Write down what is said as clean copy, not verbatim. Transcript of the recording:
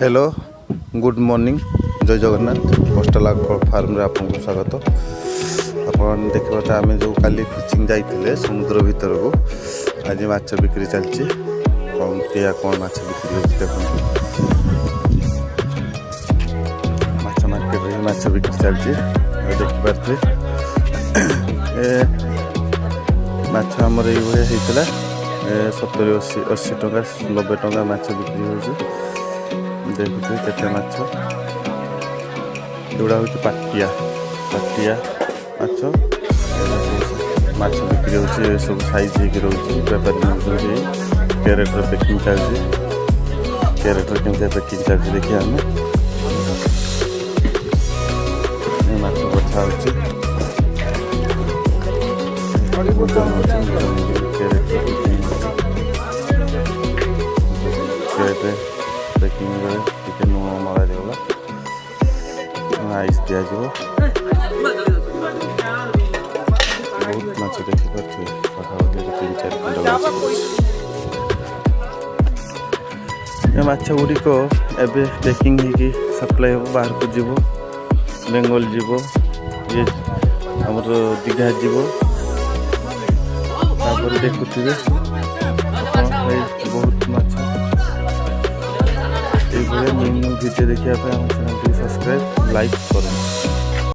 Hello good morning जय Jagannath coastal farm रे आपको स्वागत। अपन देखिए तो आम जो काली फिचिंग जाइए समुद्र भीतर को आज माछ बिक्री चलती कौन किया कौन माछ बिक्री होती देखो माछ मार्केट में माछ बिक्री चलती देखिपारे माछ आमर ये होता 70-80 टका 90 टका माछ बिक्री हो देखुए केते माछ एगुड़ा हूँ पाटिया पाटिया माछ माछ बिक्री हो सब साइज होगी रोचे बेपारी नौकरी कैरेटर पैकिंग चलती कैरेटर केमती पैकिंग चलती देखिए आम माछ बछा कैरेटर पैकिंग टे लुण मगागला आइस दिया बहुत माछ देखिपे पाखापाखि 3-4 कुंटल माछ गुड़िक एवं पैकिंग होगी सप्लाई हम बाहर को जीव बेंगल जीव ये आमर दीघा जीव देखुए बहुत माछ ये भिडियो देखिए सब्सक्राइब लाइक करो।